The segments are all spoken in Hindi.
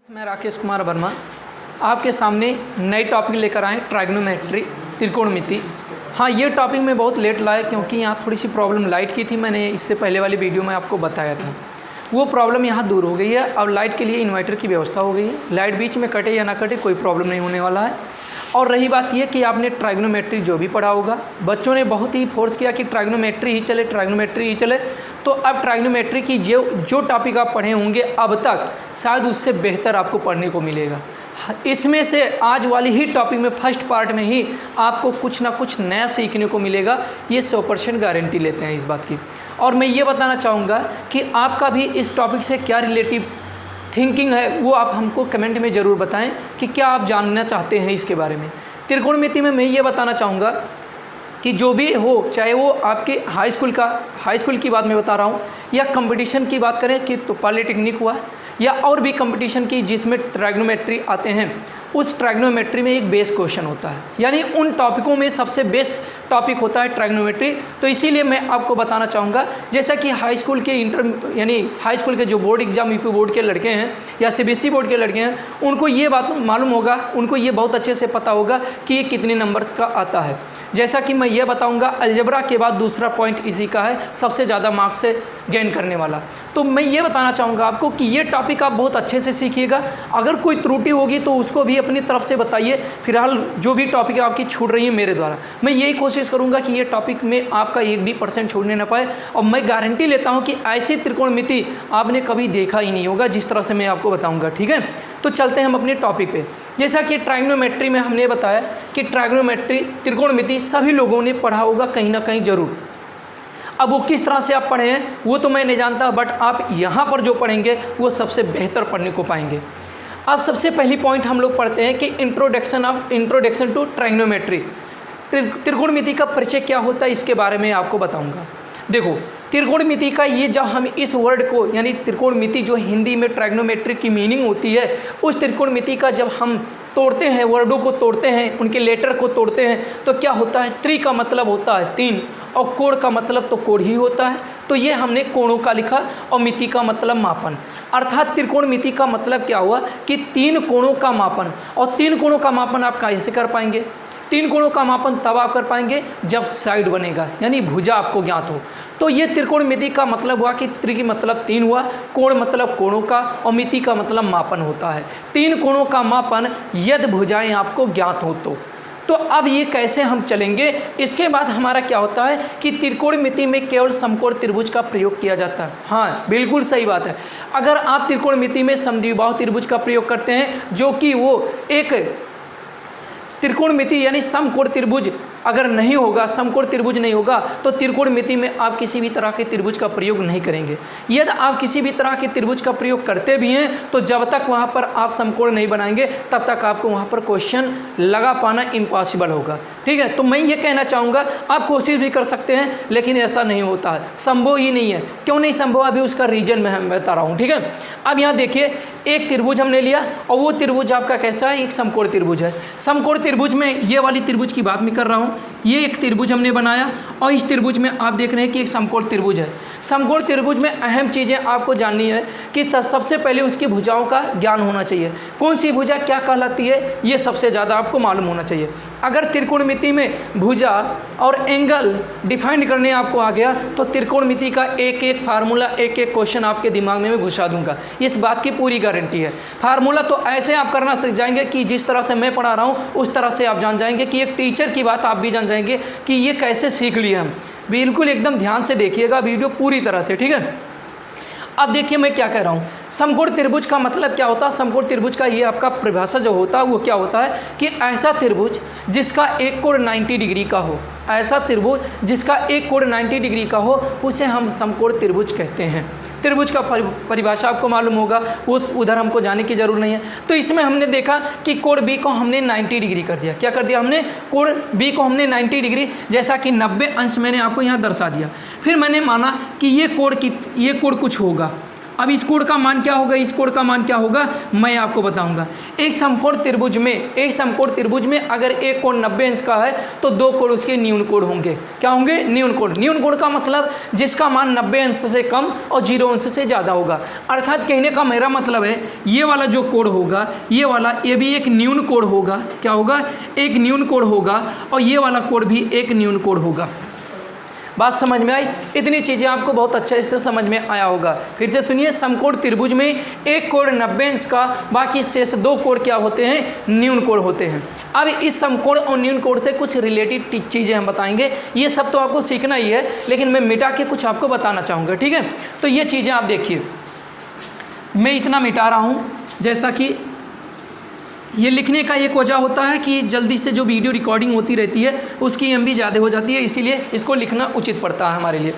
मैं राकेश कुमार वर्मा आपके सामने नई टॉपिक लेकर आए ट्राइगोनोमेट्री त्रिकोणमिति। हाँ, ये टॉपिक मैं बहुत लेट लाया क्योंकि यहाँ थोड़ी सी प्रॉब्लम लाइट की थी। मैंने इससे पहले वाली वीडियो में आपको बताया था, वो प्रॉब्लम यहाँ दूर हो गई है। अब लाइट के लिए इन्वर्टर की व्यवस्था हो गई है। लाइट बीच में कटे या ना कटे कोई प्रॉब्लम नहीं होने वाला है। और रही बात ये कि आपने ट्राइगोनोमेट्री जो भी पढ़ा होगा, बच्चों ने बहुत ही फोर्स किया कि ट्राइगोनोमेट्री ही चले, ट्राइगोनोमेट्री ही चले। तो अब ट्राइगोनोमेट्री की जो टॉपिक आप पढ़े होंगे अब तक, शायद उससे बेहतर आपको पढ़ने को मिलेगा। इसमें से आज वाली ही टॉपिक में फर्स्ट पार्ट में ही आपको कुछ ना कुछ नया सीखने को मिलेगा। ये 100% गारंटी लेते हैं इस बात की। और मैं ये बताना चाहूँगा कि आपका भी इस टॉपिक से क्या रिलेटिव थिंकिंग है, वो आप हमको कमेंट में ज़रूर बताएं कि क्या आप जानना चाहते हैं इसके बारे में। त्रिकोणमिति में मैं ये बताना चाहूँगा कि जो भी हो, चाहे वो आपके हाई स्कूल की बात मैं बता रहा हूँ, या कंपटीशन की बात करें कि तो पॉलिटेक्निक हुआ, या और भी कंपटीशन की जिसमें ट्राइगोनोमेट्री आते हैं, उस ट्राइगोनोमेट्री में एक बेस क्वेश्चन होता है। यानी उन टॉपिकों में सबसे बेस्ट टॉपिक होता है ट्राइगोनोमेट्री। तो इसीलिए मैं आपको बताना चाहूँगा, जैसा कि हाई स्कूल के जो बोर्ड एग्जाम यूपी बोर्ड के लड़के हैं या सीबीएसई बोर्ड के लड़के हैं, उनको ये बात मालूम होगा, उनको ये बहुत अच्छे से पता होगा कि ये कितने नंबर्स का आता है। जैसा कि मैं ये बताऊंगा, अलजेब्रा के बाद दूसरा पॉइंट इसी का है, सबसे ज़्यादा मार्क्स से गेन करने वाला। तो मैं ये बताना चाहूँगा आपको कि ये टॉपिक आप बहुत अच्छे से सीखिएगा। अगर कोई त्रुटि होगी तो उसको भी अपनी तरफ से बताइए। फिलहाल जो भी टॉपिक आपकी छूट रही है मेरे द्वारा, मैं यही कोशिश करूँगा कि ये टॉपिक में आपका 1 भी % छूटने ना पाए। और मैं गारंटी लेता हूँ कि ऐसी त्रिकोणमिति आपने कभी देखा ही नहीं होगा जिस तरह से मैं आपको बताऊँगा। ठीक है, तो चलते हैं हम अपने टॉपिक पे। जैसा कि ट्राइगोनोमेट्री में हमने बताया कि ट्राइगोनोमेट्री त्रिकोणमिति सभी लोगों ने पढ़ा होगा कहीं ना कहीं ज़रूर। अब वो किस तरह से आप पढ़े हैं वो तो मैं नहीं जानता, बट आप यहाँ पर जो पढ़ेंगे वो सबसे बेहतर पढ़ने को पाएंगे। अब सबसे पहली पॉइंट हम लोग पढ़ते हैं कि इंट्रोडक्शन टू ट्राइगोनोमेट्री। त्रिकोणमिति का परिचय क्या होता है इसके बारे में आपको बताऊँगा। देखो, त्रिकोणमिति का ये जब हम इस वर्ड को, यानी त्रिकोणमिति जो हिंदी में ट्राइगोनोमेट्री की मीनिंग होती है, उस त्रिकोणमिति का जब हम तोड़ते हैं, वर्डों को तोड़ते हैं, उनके लेटर को तोड़ते हैं, तो क्या होता है, त्रि का मतलब होता है 3 और कोण का मतलब तो कोण ही होता है। तो ये हमने कोणों का लिखा, और मिति का मतलब मापन। अर्थात त्रिकोणमिति का मतलब क्या हुआ कि 3 कोणों का मापन। और 3 कोणों का मापन आप कैसे कर पाएंगे? 3 कोणों का मापन तब आप कर पाएंगे जब साइड बनेगा, यानी भुजा आपको ज्ञात हो। तो ये त्रिकोणमिति का मतलब हुआ कि त्रि की मतलब 3 हुआ, कोण मतलब कोणों का, और मिति का मतलब मापन होता है। 3 कोणों का मापन यदि भुजाएं आपको ज्ञात हो तो अब ये कैसे हम चलेंगे। इसके बाद हमारा क्या होता है कि त्रिकोणमिति में केवल समकोण त्रिभुज का प्रयोग किया जाता है। हाँ, बिल्कुल सही बात है। अगर आप त्रिकोणमिति में समद्विबाहु त्रिभुज का प्रयोग करते हैं, जो कि वो एक त्रिकोणमिति यानी समकोण त्रिभुज अगर नहीं होगा, समकोण त्रिभुज नहीं होगा, तो त्रिकोणमिति में आप किसी भी तरह के त्रिभुज का प्रयोग नहीं करेंगे। यदि आप किसी भी तरह के त्रिभुज का प्रयोग करते भी हैं तो जब तक वहाँ पर आप समकोण नहीं बनाएंगे तब तक आपको वहाँ पर क्वेश्चन लगा पाना इम्पॉसिबल होगा। ठीक है, तो मैं ये कहना चाहूँगा, आप कोशिश भी कर सकते हैं लेकिन ऐसा नहीं होता है, संभव ही नहीं है। क्यों नहीं संभव, अभी उसका रीजन मैं बता रहा हूँ। ठीक है, अब यहाँ देखिए, एक त्रिभुज हमने लिया और वो त्रिभुज आपका कैसा है, एक समकोण त्रिभुज है। समकोण त्रिभुज में ये वाली त्रिभुज की बात मैं कर रहा हूँ, ये एक त्रिभुज हमने बनाया और इस त्रिभुज में आप देख रहे हैं कि एक समकोण त्रिभुज है। समकोण त्रिभुज में अहम चीज़ें आपको जाननी है कि सबसे पहले उसकी भुजाओं का ज्ञान होना चाहिए। कौन सी भुजा क्या कहलाती है ये सबसे ज़्यादा आपको मालूम होना चाहिए। अगर त्रिकोणमिति में भुजा और एंगल डिफाइन करने आपको आ गया तो त्रिकोणमिति का एक फार्मूला, एक क्वेश्चन आपके दिमाग में मैं घुसा दूंगा, इस बात की पूरी गारंटी है। फार्मूला तो ऐसे आप करना सीख जाएंगे कि जिस तरह से मैं पढ़ा रहा हूँ उस तरह से आप जान जाएंगे कि एक टीचर की बात आप भी जान जाएंगे कि ये कैसे सीख लिए हम। बिल्कुल एकदम ध्यान से देखिएगा वीडियो पूरी तरह से। ठीक है, अब देखिए मैं क्या कह रहा हूँ। समकोण त्रिभुज का मतलब क्या होता है? समकोण त्रिभुज का ये आपका परिभाषा जो होता है वो क्या होता है कि ऐसा त्रिभुज जिसका एक कोण 90 डिग्री का हो, ऐसा त्रिभुज जिसका एक कोण 90 डिग्री का हो, उसे हम समकोण त्रिभुज कहते हैं। त्रिभुज का परिभाषा आपको मालूम होगा, उधर हमको जाने की जरूरत नहीं है। तो इसमें हमने देखा कि कोण बी को हमने 90 डिग्री कर दिया। क्या कर दिया हमने? कोण बी को हमने 90 डिग्री, जैसा कि 90 अंश मैंने आपको यहाँ दर्शा दिया। फिर मैंने माना कि ये कोण कुछ होगा, अब इस कोण का मान क्या होगा, इस कोण का मान क्या होगा मैं आपको बताऊंगा। एक समकोण त्रिभुज में अगर एक कोण 90 अंश का है तो दो कोण उसके न्यून कोण होंगे। क्या होंगे? न्यून कोण। न्यून कोण का मतलब जिसका मान 90 अंश से कम और 0 अंश से ज़्यादा होगा। अर्थात कहने का मेरा मतलब है ये वाला जो कोण होगा, ये भी एक न्यून कोण होगा। क्या होगा? एक न्यून कोण होगा, और ये वाला कोण भी एक न्यून कोण होगा। बात समझ में आई? इतनी चीज़ें आपको बहुत अच्छे से समझ में आया होगा। फिर से सुनिए, समकोण त्रिभुज में एक कोण 90 अंश का, बाकी शेष दो कोण क्या होते हैं? न्यून कोण होते हैं। अब इस समकोण और न्यून कोण से कुछ रिलेटेड चीज़ें हम बताएंगे। ये सब तो आपको सीखना ही है, लेकिन मैं मिटा के कुछ आपको बताना चाहूँगा, ठीक है? तो ये चीज़ें आप देखिए, मैं इतना मिटा रहा हूँ, जैसा कि ये लिखने का एक वजह होता है कि जल्दी से जो वीडियो रिकॉर्डिंग होती रहती है उसकी एमबी ज़्यादा हो जाती है, इसीलिए इसको लिखना उचित पड़ता है हमारे लिए।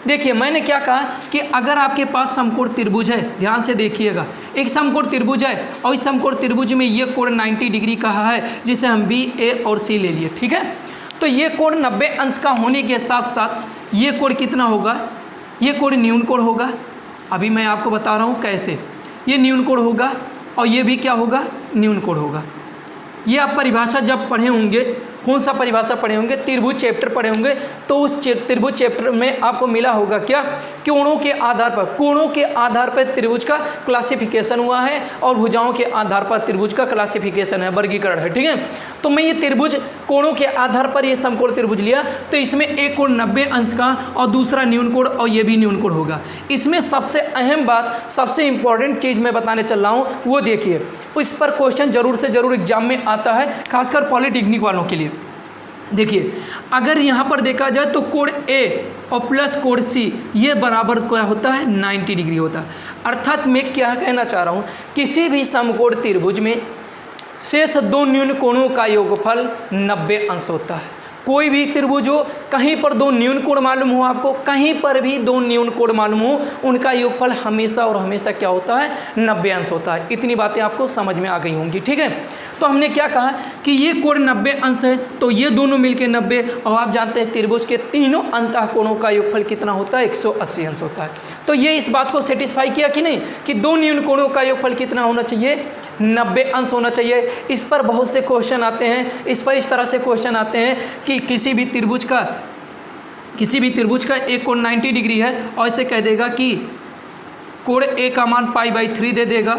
देखिए, मैंने क्या कहा कि अगर आपके पास समकोण त्रिभुज है, ध्यान से देखिएगा, एक समकोण त्रिभुज है और इस समकोण त्रिभुज में ये कोण 90 डिग्री का है, जिसे हम बी, ए और सी ले लिए, ठीक है? तो ये कोण 90 अंश का होने के साथ साथ ये कोण कितना होगा? ये कोण न्यून कोण होगा। अभी मैं आपको बता रहा हूँ कैसे। ये न्यून कोण होगा और ये भी क्या होगा? न्यून कोण होगा। ये आप परिभाषा जब पढ़े होंगे, कौन सा परिभाषा पढ़े होंगे? त्रिभुज चैप्टर पढ़े होंगे, तो उस त्रिभुज चैप्टर में आपको मिला होगा क्या? कोणों के आधार पर त्रिभुज का क्लासिफिकेशन हुआ है और भुजाओं के आधार पर त्रिभुज का क्लासिफिकेशन है, वर्गीकरण है, ठीक है? तो मैं ये त्रिभुज कोणों के आधार पर ये समकोण त्रिभुज लिया, तो इसमें एक कोण 90 अंश का और दूसरा न्यून कोण, और ये भी न्यून कोण होगा। इसमें सबसे अहम बात, सबसे इंपॉर्टेंट चीज़ मैं बताने चल रहा हूँ, वो देखिए, इस पर क्वेश्चन जरूर से जरूर एग्जाम में आता है, खासकर पॉलिटेक्निक वालों के लिए। देखिए, अगर यहाँ पर देखा जाए तो कोण ए और प्लस कोण सी ये बराबर क्या होता है? 90 डिग्री होता है। अर्थात मैं क्या कहना चाह रहा हूँ, किसी भी समकोण त्रिभुज में शेष दो न्यून कोणों का योगफल 90 अंश होता है। कोई भी त्रिभुज हो, कहीं पर दो न्यून कोण मालूम हो आपको, कहीं पर भी दो न्यून कोण मालूम हो, उनका योगफल हमेशा और हमेशा क्या होता है? 90 अंश होता है। इतनी बातें आपको समझ में आ गई होंगी, ठीक है? तो हमने क्या कहा कि ये कोण 90 अंश है, तो ये दोनों मिलके 90, और आप जानते हैं त्रिभुज के तीनों अंतः कोणों का योगफल कितना होता है? 180 अंश होता है। तो ये इस बात को सेटिस्फाई किया कि नहीं कि दो न्यून कोणों का योगफल कितना होना चाहिए? 90 अंश होना चाहिए। इस पर बहुत से क्वेश्चन आते हैं, इस पर इस तरह से क्वेश्चन आते हैं कि किसी भी त्रिभुज का एक कोण 90 डिग्री है और इसे कह देगा कि कोण ए का मान π/3 दे देगा,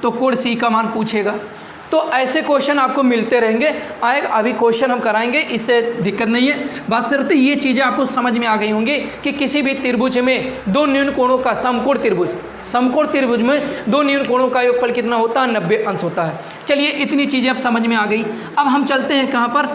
तो कोण सी का मान पूछेगा। तो ऐसे क्वेश्चन आपको मिलते रहेंगे, अभी क्वेश्चन हम कराएंगे, इससे दिक्कत नहीं है। बात सिर्फ ये चीज़ें आपको समझ में आ गई होंगी कि किसी भी त्रिभुज में दो न्यून कोणों का, समकोण त्रिभुज में दो न्यून कोणों का योगफल कितना होता है? 90 अंश होता है। चलिए, इतनी चीज़ें अब समझ में आ गई। अब हम चलते हैं कहाँ पर?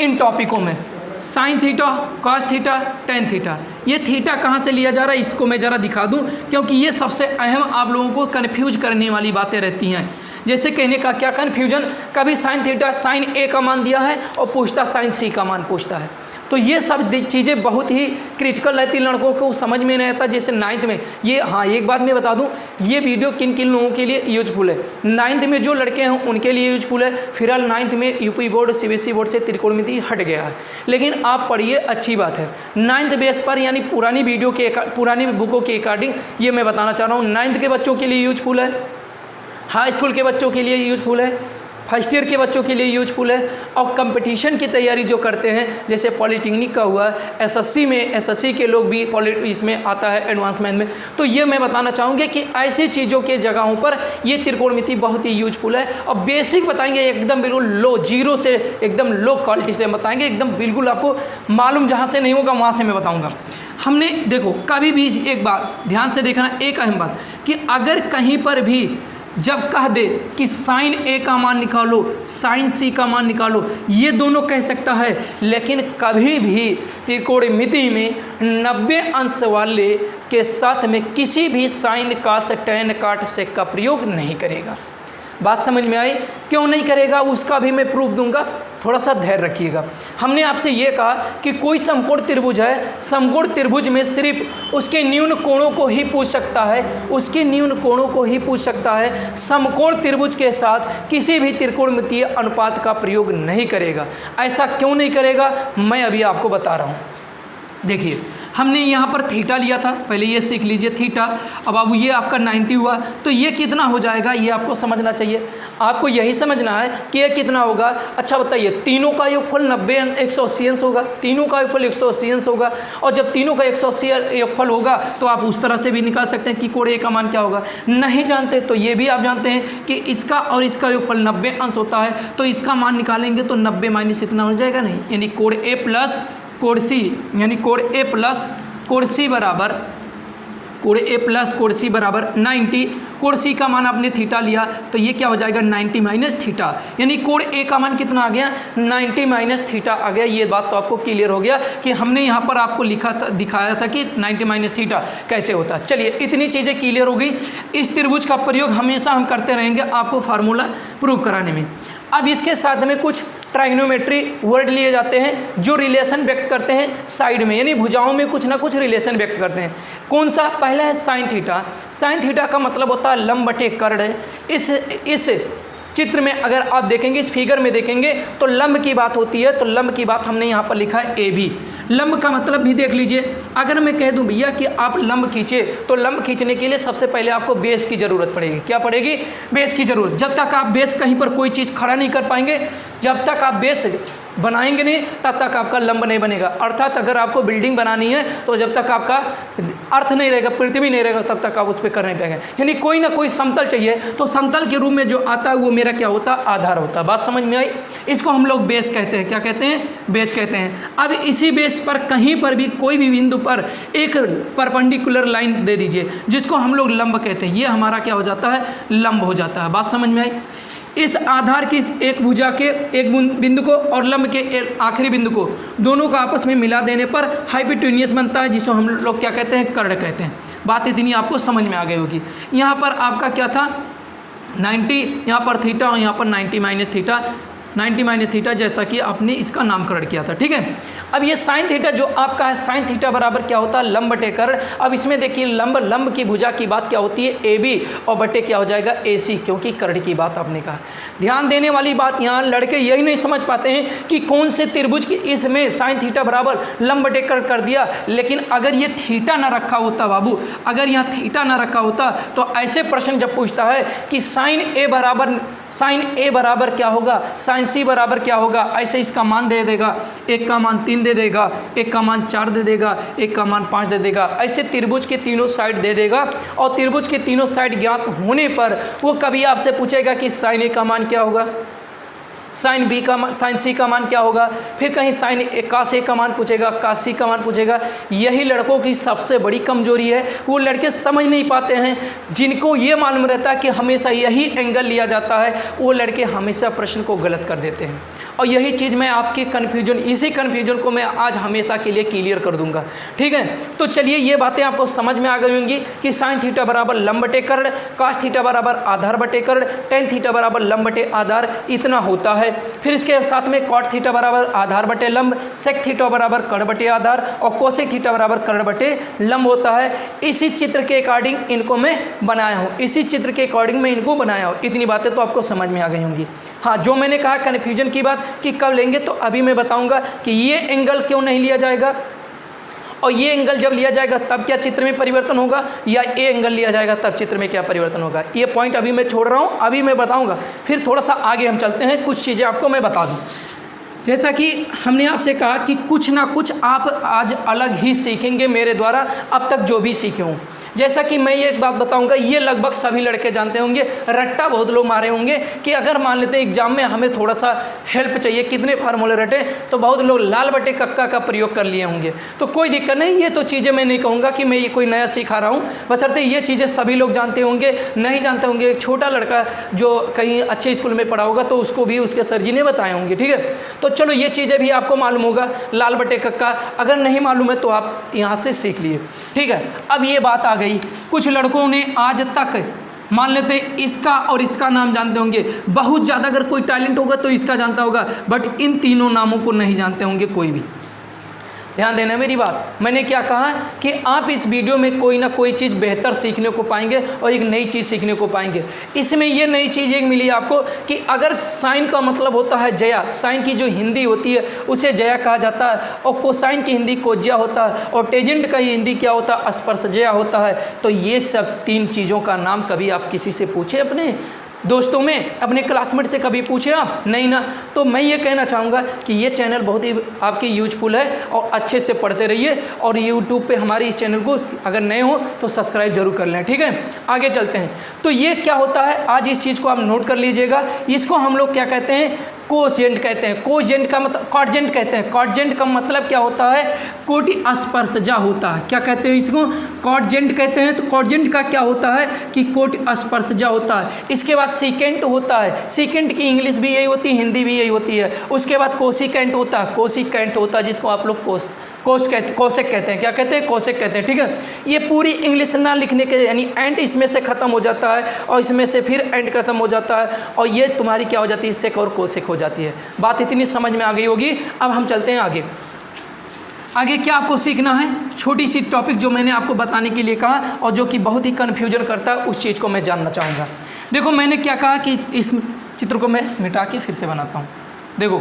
इन टॉपिकों में। Sine theta, cos theta, tan theta. ये थीटा कहाँ से लिया जा रहा है इसको मैं ज़रा दिखा दूँ, क्योंकि ये सबसे अहम आप लोगों को कन्फ्यूज करने वाली बातें रहती हैं। जैसे कहने का क्या कन्फ्यूजन, कभी साइन थीटा, साइन ए का मान दिया है और पूछता साइन सी का मान पूछता है। तो ये सब चीज़ें बहुत ही क्रिटिकल रहती, लड़कों को समझ में नहीं आता। जैसे 9th में ये, हाँ एक बात मैं बता दूं, ये वीडियो किन किन लोगों के लिए यूजफुल है। 9th में जो लड़के हैं उनके लिए यूजफुल है। फिलहाल 9th में यूपी बोर्ड, सीबीएसई बोर्ड से त्रिकोणमिति हट गया है, लेकिन आप पढ़िए, अच्छी बात है। 9th बेस पर, यानी पुरानी वीडियो के, पुरानी बुकों के अकॉर्डिंग ये मैं बताना चाह रहा हूँ। 9th के बच्चों के लिए यूजफुल है, हाई स्कूल के बच्चों के लिए यूजफुल है, फर्स्ट ईयर के बच्चों के लिए यूजफुल है, और कंपटीशन की तैयारी जो करते हैं, जैसे पॉलिटेक्निक का हुआ, एसएससी के लोग भी इसमें आता है एडवांसमेंट में। तो ये मैं बताना चाहूँगी कि ऐसी चीज़ों के जगहों पर ये त्रिकोणमिति बहुत ही यूजफुल है। और बेसिक बताएंगे, एकदम बिल्कुल लो, जीरो से एकदम लो क्वालिटी से बताएंगे, एकदम बिल्कुल आपको मालूम जहाँ से नहीं होगा वहाँ से मैं बताऊँगा। हमने देखो, कभी भी एक बार ध्यान से देखना, एक अहम बात कि अगर कहीं पर भी जब कह दे कि साइन ए का मान निकालो, साइन सी का मान निकालो, ये दोनों कह सकता है, लेकिन कभी भी त्रिकोणमिति में 90 अंश वाले के साथ में किसी भी साइन, कास, टैन, काट, सेक का प्रयोग नहीं करेगा। बात समझ में आई? क्यों नहीं करेगा उसका भी मैं प्रूफ दूंगा, थोड़ा सा धैर्य रखिएगा। हमने आपसे ये कहा कि कोई समकोण त्रिभुज है, समकोण त्रिभुज में सिर्फ उसके न्यून कोणों को ही पूछ सकता है, उसके न्यून कोणों को ही पूछ सकता है। समकोण त्रिभुज के साथ किसी भी त्रिकोणमितीय अनुपात का प्रयोग नहीं करेगा। ऐसा क्यों नहीं करेगा मैं अभी आपको बता रहा हूँ। देखिए, हमने यहाँ पर थीटा लिया था, पहले ये सीख लीजिए थीटा। अब बाबू ये आपका 90 हुआ, तो ये कितना हो जाएगा ये आपको समझना चाहिए। आपको यही समझना है कि ये कितना होगा। अच्छा बताइए, तीनों का योगफल 90 180 अंश होगा, तीनों का योगफल 180 अंश होगा। और जब तीनों का 180 योगफल होगा तो आप उस तरह से भी निकाल सकते हैं कि कोण ए का मान क्या होगा। नहीं जानते तो ये भी आप जानते हैं कि इसका और इसका योगफल 90 अंश होता है, तो इसका मान निकालेंगे तो 90 माइनस इतना हो जाएगा, नहीं, यानी कोण ए प्लस कोण सी, यानी कोण ए प्लस कोण सी बराबर, कोण ए प्लस कोण सी बराबर 90। कोण सी का मान आपने थीटा लिया तो ये क्या हो जाएगा 90 माइनस थीटा, यानी कोण ए का मान कितना आ गया 90 माइनस थीटा आ गया। ये बात तो आपको क्लियर हो गया कि हमने यहाँ पर आपको लिखा था, दिखाया था कि 90 माइनस थीटा कैसे होता है। चलिए इतनी चीज़ें क्लियर हो गई। इस त्रिभुज का प्रयोग हमेशा हम करते रहेंगे आपको फार्मूला प्रूव कराने में। अब इसके साथ में कुछ ट्राइग्नोमेट्री वर्ड लिए जाते हैं जो रिलेशन व्यक्त करते हैं साइड में, यानी भुजाओं में कुछ ना कुछ रिलेशन व्यक्त करते हैं। कौन सा? पहला है साइन थीटा। साइन थीटा का मतलब होता है लंब बटे कर्ण। इस चित्र में अगर आप देखेंगे, इस फिगर में देखेंगे तो लंब की बात होती है, तो लंब की बात हमने यहाँ पर लिखा है ए बी। लंब का मतलब भी देख लीजिए, अगर मैं कह दूं भैया कि आप लंब खींचे तो लंब खींचने के लिए सबसे पहले आपको बेस की ज़रूरत पड़ेगी। क्या पड़ेगी? बेस की ज़रूरत। जब तक आप बेस कहीं पर कोई चीज़ खड़ा नहीं कर पाएंगे, जब तक आप बेस बनाएंगे नहीं तब तक आपका लंब नहीं बनेगा। अर्थात अगर आपको बिल्डिंग बनानी है तो जब तक आपका अर्थ नहीं रहेगा, पृथ्वी नहीं रहेगा, तब तक आप उस पर कर नहीं पाएंगे। यानी कोई ना कोई समतल चाहिए, तो समतल के रूप में जो आता है वो मेरा क्या होता है? आधार होता है। बात समझ में आई? इसको हम लोग बेस कहते हैं। क्या कहते हैं? बेस कहते हैं। अब इसी बेस पर कहीं पर भी कोई भी बिंदु पर एक परपेंडिकुलर लाइन दे दीजिए जिसको हम लोग लंब कहते हैं, ये हमारा क्या हो जाता है? लंब हो जाता है। बात समझ में आई? इस आधार की एक भुजा के एक बिंदु को और लंब के आखिरी बिंदु को दोनों को आपस में मिला देने पर हाइपोटेन्यूस बनता है, जिसको हम लोग क्या कहते हैं? कर्ण कहते हैं। बात इतनी आपको समझ में आ गई होगी। यहाँ पर आपका क्या था? 90, यहाँ पर थीटा और यहाँ पर 90 माइनस थीटा, 90 माइनस थीटा, जैसा कि आपने इसका नामकरण किया था। ठीक है। अब ये साइन थीटा जो आपका है, साइन थीटा बराबर क्या होता है? लंब बटे कर्ण। अब इसमें देखिए लंब की भुजा की बात क्या होती है? ए बी, और बटे क्या हो जाएगा? ए सी, क्योंकि कर्ण की बात आपने कहा। ध्यान देने वाली बात, यहाँ लड़के यही नहीं समझ पाते हैं कि कौन से त्रिभुज की इसमें साइन थीटा बराबर लंब बटे कर्ण कर दिया, लेकिन अगर ये थीटा ना रखा होता बाबू, अगर यहाँ थीटा ना रखा होता तो ऐसे प्रश्न जब पूछता है कि साइन ए बराबर क्या होगा, साइन सी बराबर क्या होगा, ऐसे इसका मान दे देगा, एक का मान 3 दे देगा, एक का मान 4 दे देगा, एक का मान 5 दे देगा, ऐसे त्रिभुज के तीनों साइड दे देगा। और त्रिभुज के तीनों साइड ज्ञात होने पर वो कभी आपसे पूछेगा कि साइन ए का मान क्या होगा, साइन बी का मान, साइन सी का मान क्या होगा, फिर कहीं साइन कास ए का मान पूछेगा, कास सी का मान पूछेगा। यही लड़कों की सबसे बड़ी कमजोरी है, वो लड़के समझ नहीं पाते हैं। जिनको ये मालूम रहता है कि हमेशा यही एंगल लिया जाता है, वो लड़के हमेशा प्रश्न को गलत कर देते हैं। और यही चीज़ मैं आपके कन्फ्यूजन, इसी कन्फ्यूजन को मैं आज हमेशा के लिए क्लियर कर दूंगा। ठीक है। तो चलिए ये बातें आपको समझ में आ गई होंगी कि साइन थीटा बराबर लंब बटे कर्ण, कास थीटा बराबर आधार बटे कर्ण, टेन थीटा बराबर लंब बटे आधार, इतना होता है। फिर इसके साथ में कॉट थीटा बराबर आधार बटे लंब, सेक थीटा बराबर कर्ण बटे आधार, और कोसेक थीटा बराबर कर्ण बटे लंब होता है। इसी चित्र के अकॉर्डिंग इनको मैं बनाया हूँ, इसी चित्र के अकॉर्डिंग मैं इनको बनाया हूँ। इतनी बातें तो आपको समझ में आ गई होंगी। हाँ, जो मैंने कहा कन्फ्यूजन की बात कि कब लेंगे, तो अभी मैं बताऊंगा कि ये एंगल क्यों नहीं लिया जाएगा, और ये एंगल जब लिया जाएगा तब क्या चित्र में परिवर्तन होगा, या ये एंगल लिया जाएगा तब चित्र में क्या परिवर्तन होगा। ये पॉइंट अभी मैं छोड़ रहा हूँ, अभी मैं बताऊंगा। फिर थोड़ा सा आगे हम चलते हैं, कुछ चीज़ें आपको मैं बता दूँ। जैसा कि हमने आपसे कहा कि कुछ ना कुछ आप आज अलग ही सीखेंगे मेरे द्वारा अब तक जो भी सीखे हूँ। जैसा कि मैं ये एक बात बताऊंगा, ये लगभग सभी लड़के जानते होंगे, रट्टा बहुत लोग मारे होंगे कि अगर मान लेते हैं एग्जाम में हमें थोड़ा सा हेल्प चाहिए, कितने फार्मूले रटे, तो बहुत लोग लाल बटे कक्का का प्रयोग कर लिए होंगे। तो कोई दिक्कत नहीं, ये तो चीज़ें मैं नहीं कहूँगा कि मैं ये कोई नया सिखा रहा हूँ, बशर्ते ये चीज़ें सभी लोग जानते होंगे। नहीं जानते होंगे, एक छोटा लड़का जो कहीं अच्छे स्कूल में पढ़ा होगा तो उसको भी उसके सर जी ने बताए होंगे। ठीक है। तो चलो ये चीज़ें भी आपको मालूम होगा, लाल बटे कक्का। अगर नहीं मालूम है तो आप यहाँ से सीख लिए। ठीक है। अब ये बात आ गई, कुछ लड़कों ने आज तक मान लेते इसका और इसका नाम जानते होंगे, बहुत ज़्यादा अगर कोई टैलेंट होगा तो इसका जानता होगा, बट इन तीनों नामों को नहीं जानते होंगे कोई भी। ध्यान देना मेरी बात। मैंने क्या कहा कि आप इस वीडियो में कोई ना कोई चीज़ बेहतर सीखने को पाएंगे और एक नई चीज़ सीखने को पाएंगे। इसमें ये नई चीज़ एक मिली आपको कि अगर साइन का मतलब होता है जया, साइन की जो हिंदी होती है उसे जया कहा जाता है, और कोसाइन की हिंदी कोज्या होता है, और टेजेंट का हिंदी क्या होता है, स्पर्शजया होता है। तो ये सब 3 चीज़ों का नाम कभी आप किसी से पूछे, अपने दोस्तों में, अपने क्लासमेट से कभी पूछे आप? नहीं ना। तो मैं ये कहना चाहूँगा कि ये चैनल बहुत ही आपकी यूजफुल है और अच्छे से पढ़ते रहिए, और यूट्यूब पे हमारे इस चैनल को अगर नए हो तो सब्सक्राइब जरूर कर लें, ठीक है। आगे चलते हैं। तो ये क्या होता है, आज इस चीज़ को आप नोट कर लीजिएगा। इसको हम लोग क्या कहते हैं, कोजेंट कहते हैं। कोजेंट का मतलब कॉटजेंट कहते हैं। कॉटजेंट का मतलब क्या होता है, कोटि स्पर्शजा होता है। क्या कहते हैं इसको, कॉटजेंट कहते हैं। तो कॉटजेंट का क्या होता है कि कोटि स्पर्शजा होता है। इसके बाद सीकेंट होता है। सीकेंट की इंग्लिश भी यही होती है, हिंदी भी यही होती है। उसके बाद कोसिकेंट होता है। कोसिकेंट होता है जिसको आप लोग कोसेक कहते हैं। क्या कहते हैं, कोसेक कहते हैं, ठीक है। ये पूरी इंग्लिश ना लिखने के, यानी एंड इसमें से ख़त्म हो जाता है और इसमें से फिर एंड ख़त्म हो जाता है, और ये तुम्हारी क्या हो जाती है, सेक और कोसेक हो जाती है। बात इतनी समझ में आ गई होगी। अब हम चलते हैं आगे। आगे क्या आपको सीखना है, छोटी सी टॉपिक जो मैंने आपको बताने के लिए कहा और जो कि बहुत ही कन्फ्यूजन करता है, उस चीज़ को मैं जानना चाहूँगा। देखो मैंने क्या कहा कि इस चित्र को मैं मिटा के फिर से बनाता हूँ। देखो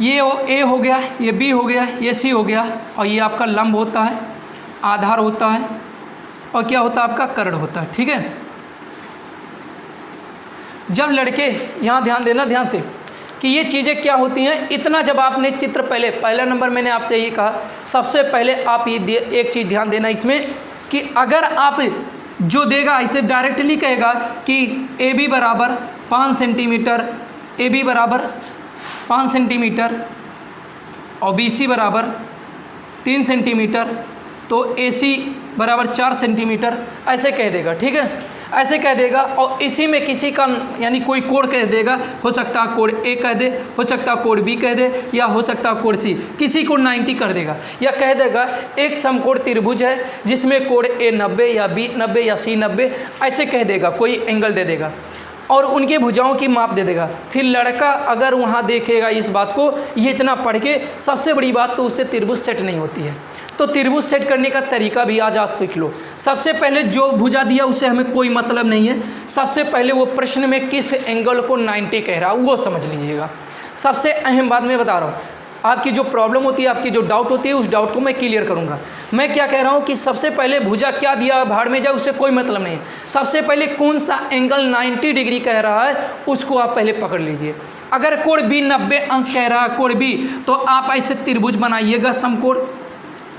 ये ए हो गया, ये बी हो गया, ये सी हो गया, और ये आपका लंब होता है, आधार होता है, और क्या होता है आपका कर्ण होता है, ठीक है। जब लड़के, यहाँ ध्यान देना ध्यान से कि ये चीज़ें क्या होती हैं, इतना जब आपने चित्र पहला नंबर मैंने आपसे ये कहा, सबसे पहले आप ये एक चीज़ ध्यान देना इसमें कि अगर आप जो देगा इसे डायरेक्टली कहेगा कि ए बी बराबर 5 सेंटीमीटर, ए बी बराबर 5 सेंटीमीटर और बी सी बराबर 3 सेंटीमीटर, तो ए सी बराबर 4 सेंटीमीटर, ऐसे कह देगा, ठीक है, ऐसे कह देगा। और इसी में किसी का यानी कोई कोण कह देगा, हो सकता है कोण ए कह दे, हो सकता है कोण बी कह दे, या हो सकता है कोण सी, किसी को 90 कर देगा, या कह देगा एक समकोण त्रिभुज है जिसमें कोण ए 90 या बी 90 या सी 90, ऐसे कह देगा, कोई एंगल दे देगा और उनके भुजाओं की माप दे देगा। फिर लड़का अगर वहाँ देखेगा इस बात को, ये इतना पढ़ के, सबसे बड़ी बात तो उससे त्रिभुज सेट नहीं होती है। तो त्रिभुज सेट करने का तरीका भी आज सीख लो। सबसे पहले जो भुजा दिया उसे हमें कोई मतलब नहीं है, सबसे पहले वो प्रश्न में किस एंगल को 90 कह रहा है वो समझ लीजिएगा। सबसे अहम बात मैं बता रहा हूँ, आपकी जो प्रॉब्लम होती है, आपकी जो डाउट होती है, उस डाउट को मैं क्लियर करूँगा। मैं क्या कह रहा हूँ कि सबसे पहले भुजा क्या दिया भाड़ में जाए उससे कोई मतलब नहीं है, सबसे पहले कौन सा एंगल 90 डिग्री कह रहा है उसको आप पहले पकड़ लीजिए। अगर कोण बी 90 अंश कह रहा है कोण बी, तो आप ऐसे त्रिभुज बनाइएगा समकोण,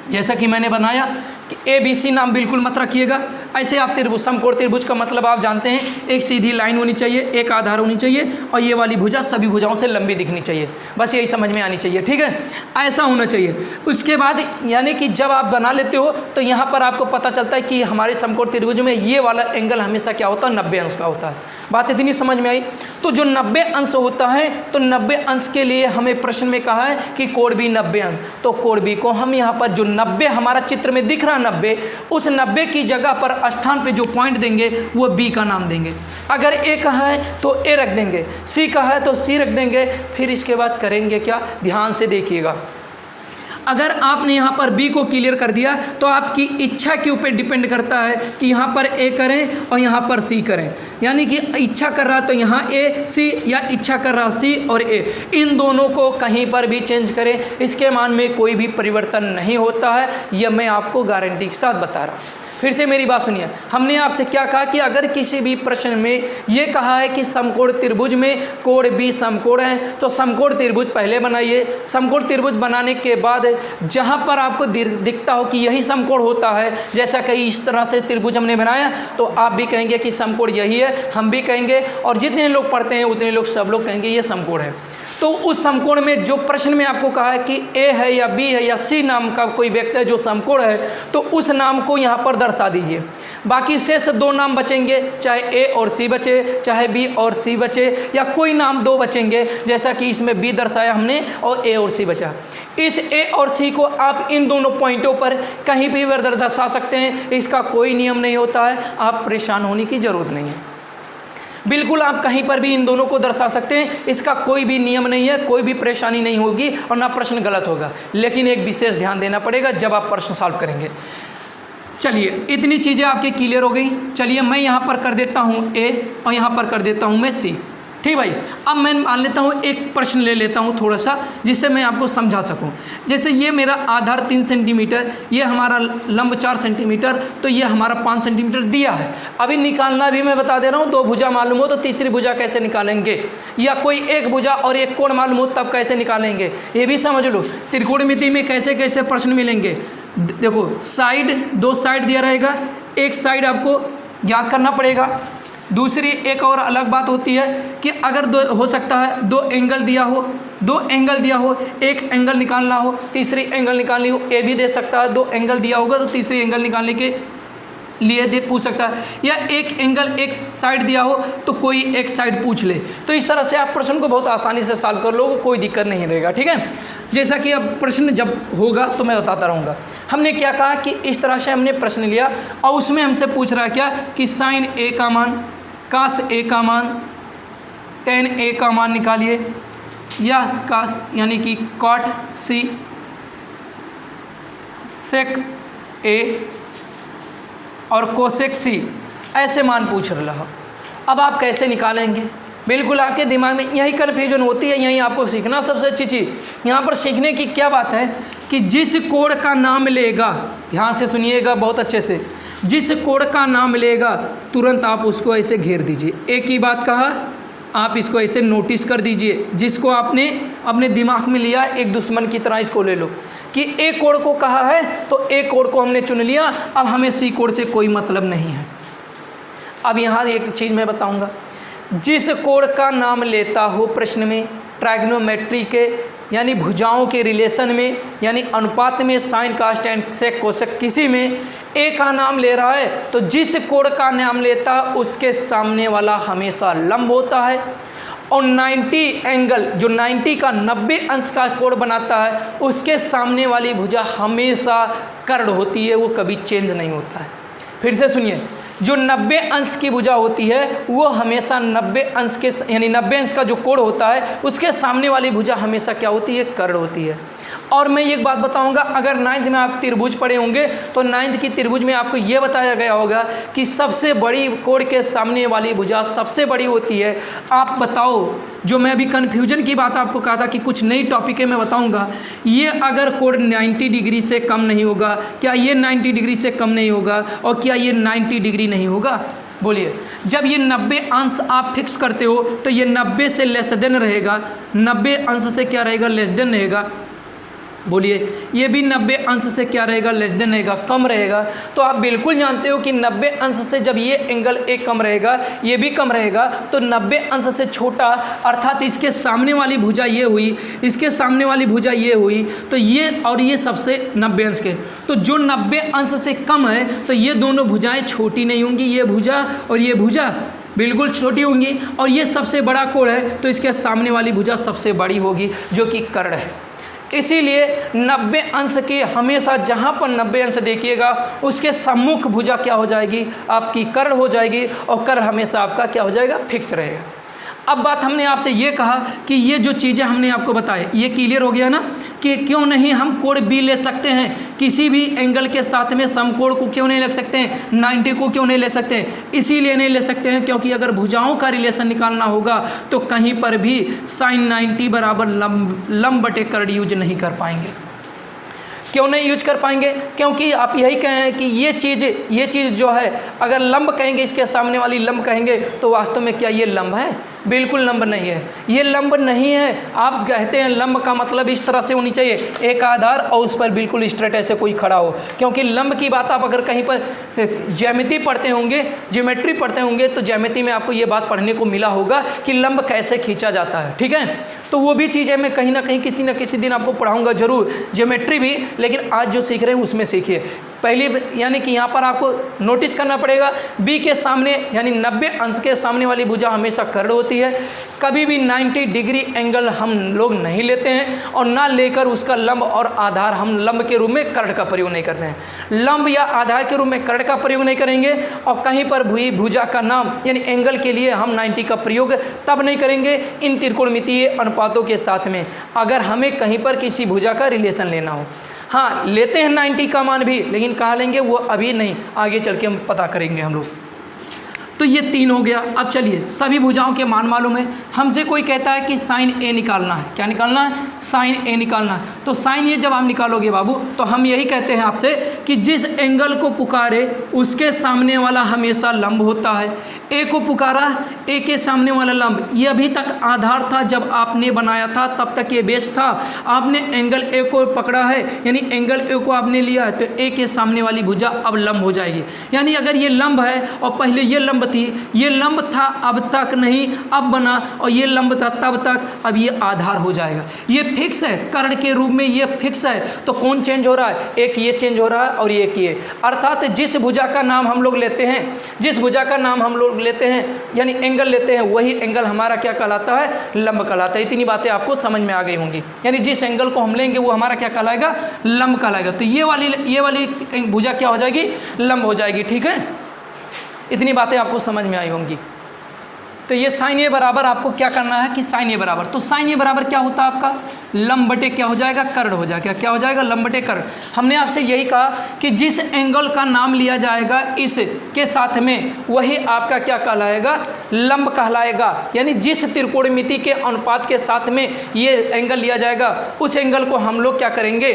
जैसा कि मैंने बनाया कि ए बी सी नाम बिल्कुल मत रखिएगा। ऐसे आप त्रिभुज, समकोण त्रिभुज का मतलब आप जानते हैं, एक सीधी लाइन होनी चाहिए, एक आधार होनी चाहिए, और ये वाली भुजा सभी भुजाओं से लंबी दिखनी चाहिए, बस यही समझ में आनी चाहिए, ठीक है, ऐसा होना चाहिए। उसके बाद यानी कि जब आप बना लेते हो तो यहाँ पर आपको पता चलता है कि हमारे समकोण त्रिभुज में ये वाला एंगल हमेशा क्या होता है, 90 अंश का होता है। बात इतनी समझ में आई। तो जो 90 अंश होता है, तो 90 अंश के लिए हमें प्रश्न में कहा है कि कोण बी 90 अंश, तो कोण बी को हम यहाँ पर जो 90 हमारा चित्र में दिख रहा है 90, उस 90 की जगह पर स्थान पे जो पॉइंट देंगे वो बी का नाम देंगे। अगर ए का है तो ए रख देंगे, सी का है तो सी रख देंगे। फिर इसके बाद करेंगे क्या, ध्यान से देखिएगा। अगर आपने यहाँ पर बी को क्लियर कर दिया तो आपकी इच्छा के ऊपर डिपेंड करता है कि यहाँ पर ए करें और यहाँ पर सी करें, यानी कि इच्छा कर रहा तो यहाँ ए सी, या इच्छा कर रहा सी और ए, इन दोनों को कहीं पर भी चेंज करें, इसके मान में कोई भी परिवर्तन नहीं होता है। यह मैं आपको गारंटी के साथ बता रहा हूँ। फिर से मेरी बात सुनिए, हमने आपसे क्या कहा कि अगर किसी भी प्रश्न में ये कहा है कि समकोण त्रिभुज में कोण बी समकोण है, तो समकोण त्रिभुज पहले बनाइए। समकोण त्रिभुज बनाने के बाद जहाँ पर आपको दिखता हो कि यही समकोण होता है, जैसा कि इस तरह से त्रिभुज हमने बनाया, तो आप भी कहेंगे कि समकोण यही है, हम भी कहेंगे, और जितने लोग पढ़ते हैं उतने लोग सब लोग कहेंगे ये समकोण है। तो उस समकोण में जो प्रश्न में आपको कहा है कि ए है या बी है या सी नाम का कोई व्यक्ति है जो समकोण है, तो उस नाम को यहाँ पर दर्शा दीजिए। बाकी शेष 2 नाम बचेंगे, चाहे ए और सी बचे, चाहे बी और सी बचे, या कोई नाम 2 बचेंगे, जैसा कि इसमें बी दर्शाया हमने और ए और सी बचा। इस ए और सी को आप इन दोनों पॉइंटों पर कहीं भी दर्शा सकते हैं, इसका कोई नियम नहीं होता है, आप परेशान होने की ज़रूरत नहीं है। बिल्कुल आप कहीं पर भी इन दोनों को दर्शा सकते हैं, इसका कोई भी नियम नहीं है, कोई भी परेशानी नहीं होगी और ना प्रश्न गलत होगा। लेकिन एक विशेष ध्यान देना पड़ेगा जब आप प्रश्न सॉल्व करेंगे। चलिए इतनी चीज़ें आपके क्लियर हो गई। चलिए मैं यहाँ पर कर देता हूँ ए और यहाँ पर कर देता हूँ मैं सी। ठीक भाई, अब मैं मान लेता हूँ एक प्रश्न ले लेता हूँ थोड़ा सा, जिससे मैं आपको समझा सकूँ। जैसे ये मेरा आधार 3 सेंटीमीटर, ये हमारा लंब 4 सेंटीमीटर, तो ये हमारा 5 सेंटीमीटर दिया है। अभी निकालना भी मैं बता दे रहा हूँ, 2 भुजा मालूम हो तो तीसरी भुजा कैसे निकालेंगे, या कोई एक भुजा और एक कोण मालूम हो तब कैसे निकालेंगे, ये भी समझ लो। त्रिकोणमिति में कैसे कैसे प्रश्न मिलेंगे। देखो साइड, 2 साइड दिया रहेगा, एक साइड आपको ज्ञात करना पड़ेगा। दूसरी एक और अलग बात होती है कि अगर हो सकता है 2 एंगल दिया हो, 2 एंगल दिया हो, एक एंगल निकालना हो, तीसरी एंगल निकालनी हो, ये भी दे सकता है। 2 एंगल दिया होगा तो तीसरी एंगल निकालने के लिए पूछ सकता है, या एक एंगल एक साइड दिया हो तो कोई एक साइड पूछ ले। तो इस तरह से आप प्रश्न को बहुत आसानी से सॉल्व कर लोगे, कोई दिक्कत नहीं रहेगा। ठीक है, जैसा कि अब प्रश्न जब होगा तो मैं बताता रहूँगा। हमने क्या कहा कि इस तरह से हमने प्रश्न लिया और उसमें हमसे पूछ रहा है क्या कि साइन ए का मान, कास ए का मान, टेन ए का मान निकालिए, या कास यानी कि कॉट सी, सेक ए और कोसेक सी, ऐसे मान पूछ रहा। अब आप कैसे निकालेंगे, बिल्कुल आपके दिमाग में यही कन्फ्यूजन होती है, यही आपको सीखना सबसे अच्छी चीज़। यहाँ पर सीखने की क्या बात है कि जिस कोण का नाम लेगा, ध्यान से सुनिएगा बहुत अच्छे से, जिस कोण का नाम लेगा तुरंत आप उसको ऐसे घेर दीजिए। एक ही बात कहा, आप इसको ऐसे नोटिस कर दीजिए। जिसको आपने अपने दिमाग में लिया एक दुश्मन की तरह इसको ले लो कि एक कोण को कहा है तो एक कोण को हमने चुन लिया, अब हमें सी कोण से कोई मतलब नहीं है। अब यहाँ एक चीज़ मैं बताऊँगा, जिस कोण का नाम लेता हो प्रश्न में ट्राइगोनोमेट्री के यानी भुजाओं के रिलेशन में, यानी अनुपात में, sine cos and sec cosec किसी में ए का नाम ले रहा है तो जिस कोण का नाम लेता है उसके सामने वाला हमेशा लंब होता है। और 90 एंगल, जो 90 का 90 अंश का कोण बनाता है, उसके सामने वाली भुजा हमेशा कर्ण होती है, वो कभी चेंज नहीं होता है। फिर से सुनिए, जो 90 अंश की भुजा होती है वो हमेशा 90 अंश के यानी 90 अंश का जो कोण होता है उसके सामने वाली भुजा हमेशा क्या होती है, कर्ण होती है। और मैं एक बात बताऊंगा, अगर 9th में आप त्रिभुज पढ़े होंगे तो 9th की त्रिभुज में आपको ये बताया गया होगा कि सबसे बड़ी कोण के सामने वाली भुजा सबसे बड़ी होती है। आप बताओ, जो मैं अभी कन्फ्यूजन की बात आपको कहा था कि कुछ नई टॉपिक है मैं बताऊंगा, ये अगर कोण 90 डिग्री से कम नहीं होगा, क्या ये 90 डिग्री से कम नहीं होगा, और क्या ये 90 डिग्री नहीं होगा? बोलिए, जब ये 90 अंश आप फिक्स करते हो तो ये 90 से लेस देन रहेगा, 90 अंश से क्या रहेगा, लेस देन रहेगा। बोलिए, ये भी 90 अंश से क्या रहेगा, लेस देन रहेगा, कम रहेगा। तो आप बिल्कुल जानते हो कि 90 अंश से जब ये एंगल एक कम रहेगा, ये भी कम रहेगा, तो 90 अंश से छोटा अर्थात इसके सामने वाली भुजा ये हुई, इसके सामने वाली भुजा ये हुई, तो ये और ये सबसे 90 अंश के, तो जो 90 अंश से कम है तो ये दोनों भुजाएं छोटी नहीं होंगी, ये भुजा और ये भुजा बिल्कुल छोटी होंगी, और ये सबसे बड़ा कोण है तो इसके सामने वाली भुजा सबसे बड़ी होगी जो कि कर्ण है। इसीलिए 90 अंश के हमेशा जहाँ पर 90 अंश देखिएगा उसके सम्मुख भुजा क्या हो जाएगी, आपकी कर्ण हो जाएगी, और कर्ण हमेशा आपका क्या हो जाएगा, फिक्स रहेगा। अब बात हमने आपसे ये कहा कि ये जो चीज़ें हमने आपको बताए ये क्लियर हो गया ना, कि क्यों नहीं हम कोण बी ले सकते हैं, किसी भी एंगल के साथ में समकोण को क्यों नहीं ले सकते हैं, 90 को क्यों नहीं ले सकते हैं? इसीलिए नहीं ले सकते हैं क्योंकि अगर भुजाओं का रिलेशन निकालना होगा तो कहीं पर भी साइन 90 बराबर लंब बटे कर्ण यूज नहीं कर पाएंगे। क्यों नहीं यूज कर पाएंगे? क्योंकि आप यही कहें कि ये चीज़ जो है, अगर लंब कहेंगे, इसके सामने वाली लंब कहेंगे, तो वास्तव में क्या ये लंब है? बिल्कुल लंब नहीं है, ये लंब नहीं है। आप कहते हैं लंब का मतलब इस तरह से होनी चाहिए, एक आधार और उस पर बिल्कुल स्ट्रेट ऐसे कोई खड़ा हो, क्योंकि लंब की बात आप अगर कहीं पर ज्यामिति पढ़ते होंगे, ज्योमेट्री पढ़ते होंगे, तो ज्यामिति में आपको ये बात पढ़ने को मिला होगा कि लंब कैसे खींचा जाता है। ठीक है, तो वो भी चीज़ है, मैं कहीं ना कहीं किसी न किसी दिन आपको पढ़ाऊँगा जरूर, ज्योमेट्री भी, लेकिन आज जो सीख रहे हैं उसमें सीखिए। पहली यानी कि यहाँ पर आपको नोटिस करना पड़ेगा, बी के सामने यानी 90 अंश के सामने वाली भुजा हमेशा कर्ण होती है। कभी भी 90 डिग्री एंगल हम लोग नहीं लेते हैं, और ना लेकर उसका लंब और आधार हम लंब के रूप में कर्ण का प्रयोग नहीं करते हैं। लंब या आधार के रूप में कर्ण का प्रयोग नहीं करेंगे, और कहीं पर भुजा का नाम यानी एंगल के लिए हम 90 का प्रयोग तब नहीं करेंगे इन त्रिकोणमितीय अनुपातों के साथ में, अगर हमें कहीं पर किसी भुजा का रिलेशन लेना हो। हाँ, लेते हैं 90 का मान भी, लेकिन कहाँ लेंगे वो अभी नहीं, आगे चल के हम पता करेंगे हम लोग। तो ये 3 हो गया। अब चलिए सभी भुजाओं के मान मालूम है। हमसे कोई कहता है कि साइन ए निकालना है, क्या निकालना है? साइन ए निकालना है। तो साइन ए जब आप निकालोगे बाबू, तो हम यही कहते हैं आपसे कि जिस एंगल को पुकारे उसके सामने वाला हमेशा लंब होता है। ए को पुकारा, ए के सामने वाला लंब, ये अभी तक आधार था जब आपने बनाया था, तब तक ये बेस था। आपने एंगल ए को पकड़ा है, यानी एंगल ए को आपने लिया है, तो ए के सामने वाली भुजा अब लंब हो जाएगी। यानी अगर ये लंब है और पहले ये लंब थी, ये लंब था अब तक नहीं, अब बना, और ये लंब था तब तक, अब ये आधार हो जाएगा। ये फिक्स है, कर्ण के रूप में ये फिक्स है। तो कौन चेंज हो रहा है? एक ये चेंज हो रहा है और एक ये, अर्थात जिस भुजा का नाम हम लोग लेते हैं, जिस भुजा का नाम हम लोग लेते हैं यानी एंगल लेते हैं, वही एंगल हमारा क्या कहलाता है? लंब कहलाता है। इतनी बातें आपको समझ में आ गई होंगी। यानी जिस एंगल को हम लेंगे वो हमारा क्या कहलाएगा? लंब कहलाएगा। तो ये वाली भुजा क्या हो जाएगी? लंब हो जाएगी। ठीक है, इतनी बातें आपको समझ में आई होंगी। तो ये साइन ए बराबर आपको क्या करना है कि साइन ए बराबर, तो साइन ए बराबर क्या होता है आपका? लंब बटे क्या हो जाएगा? कर्ण हो जाएगा। क्या हो जाएगा? लंब बटे कर्ण। हमने आपसे यही कहा कि जिस एंगल का नाम लिया जाएगा इस के साथ में, वही आपका क्या कहलाएगा? लंब कहलाएगा। यानी जिस त्रिकोणमिति के अनुपात के साथ में ये एंगल लिया जाएगा, उस एंगल को हम लोग क्या करेंगे?